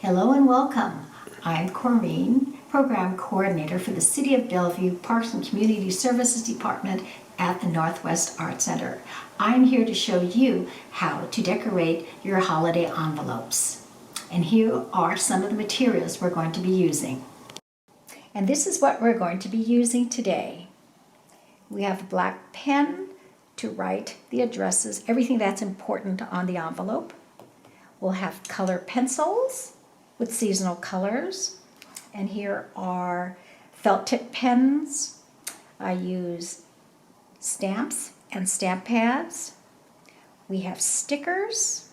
Hello and welcome. I'm Corrine, Program Coordinator for the City of Bellevue Parks and Community Services Department at the Northwest Art Center. I'm here to show you how to decorate your holiday envelopes. And here are some of the materials we're going to be using. And this is what we're going to be using today. We have a black pen to write the addresses, everything that's important on the envelope. We'll have color pencils with seasonal colors. And here are felt tip pens. I use stamps and stamp pads. We have stickers.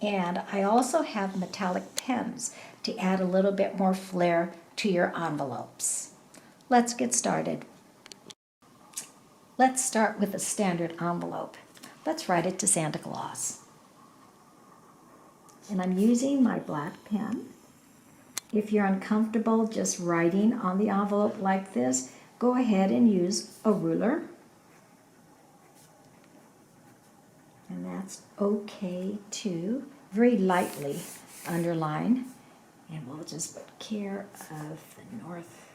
And I also have metallic pens to add a little bit more flair to your envelopes. Let's get started. Let's start with a standard envelope. Let's write it to Santa Claus. And I'm using my black pen. If you're uncomfortable just writing on the envelope like this, go ahead and use a ruler. And that's okay too. Very lightly underline. And we'll just put care of the North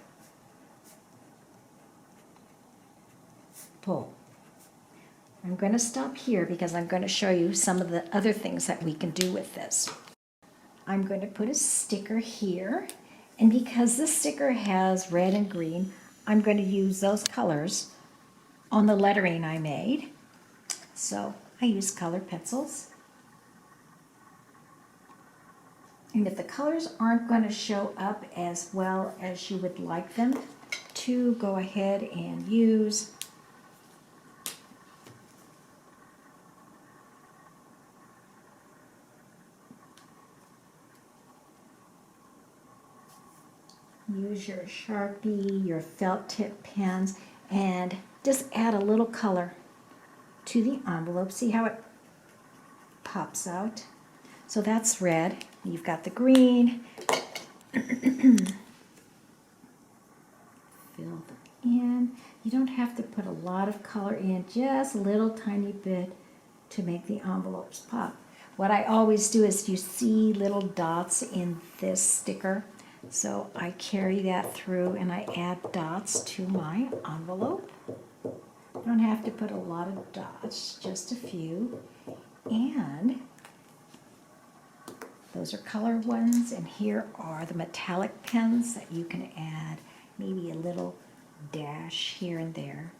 Pole. I'm going to stop here because I'm going to show you some of the other things that we can do with this. I'm going to put a sticker here, and because this sticker has red and green, I'm going to use those colors on the lettering I made. So I use colored pencils. And if the colors aren't going to show up as well as you would like them to, go ahead and use your Sharpie, your felt tip pens, and just add a little color to the envelope. See how it pops out? So that's red. You've got the green. Fill them in. You don't have to put a lot of color in, just a little tiny bit to make the envelopes pop. What I always do is you see little dots in this sticker. So I carry that through and I add dots to my envelope. You don't have to put a lot of dots, just a few. And those are colored ones, and here are the metallic pens that you can add maybe a little dash here and there.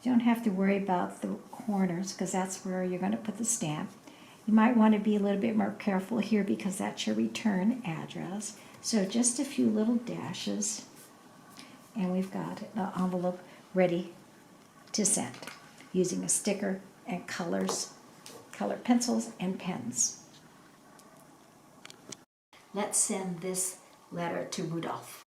You don't have to worry about the corners because that's where you're going to put the stamp. You might want to be a little bit more careful here because that's your return address. So just a few little dashes, and we've got the envelope ready to send using a sticker and colors, colored pencils and pens. Let's send this letter to Rudolph.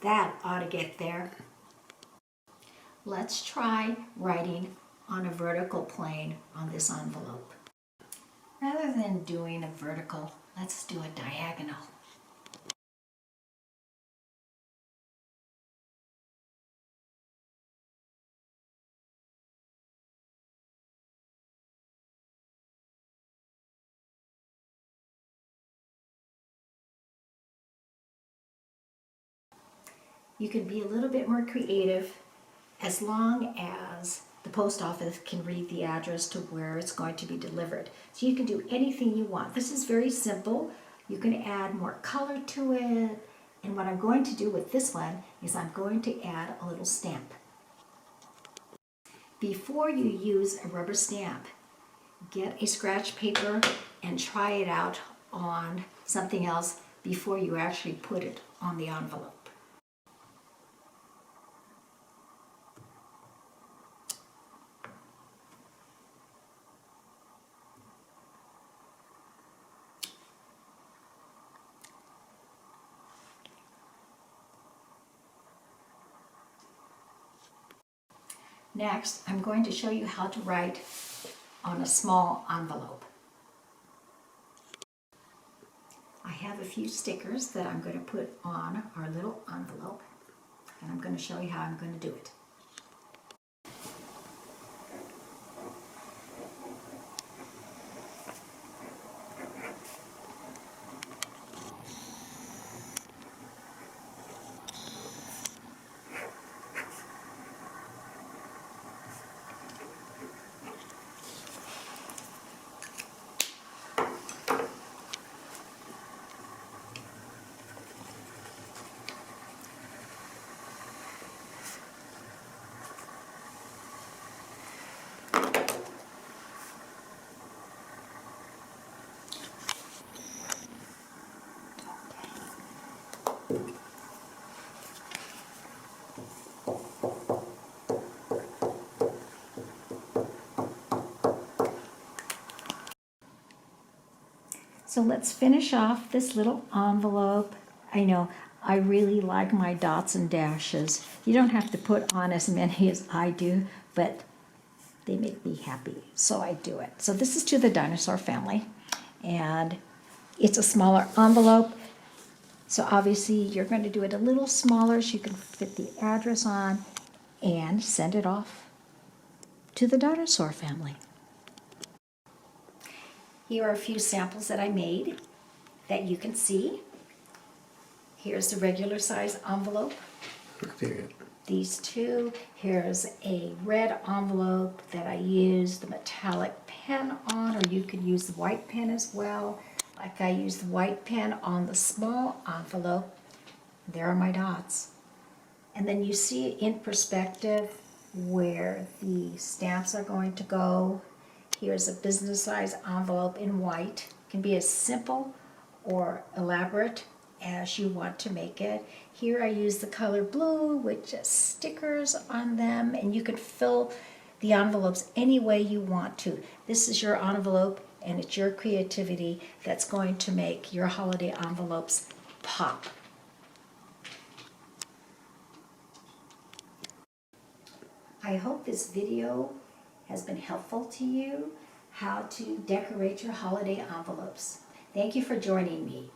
That ought to get there. Let's try writing on a vertical plane on this envelope. Rather than doing a vertical, let's do a diagonal. You can be a little bit more creative as long as the post office can read the address to where it's going to be delivered. So you can do anything you want. This is very simple. You can add more color to it. And what I'm going to do with this one is I'm going to add a little stamp. Before you use a rubber stamp, get a scratch paper and try it out on something else before you actually put it on the envelope. Next, I'm going to show you how to write on a small envelope. have a few stickers that I'm going to put on our little envelope, and I'm going to show you how I'm going to do it. So let's finish off this little envelope. I know I really like my dots and dashes. You don't have to put on as many as I do, but they make me happy, so I do it. So this is to the dinosaur family, and it's a smaller envelope. So obviously you're going to do it a little smaller so you can fit the address on and send it off to the dinosaur family. Here are a few samples that I made that you can see. Here's the regular size envelope. These two. Here's a red envelope that I used the metallic pen on, or you could use the white pen as well. Like I used the white pen on the small envelope. There are my dots. And then you see in perspective where the stamps are going to go. Here's a business size envelope in white. It can be as simple or elaborate as you want to make it. Here I use the color blue with just stickers on them, and you can fill the envelopes any way you want to. This is your envelope, and it's your creativity that's going to make your holiday envelopes pop. I hope this video has been helpful to you, how to decorate your holiday envelopes. Thank you for joining me.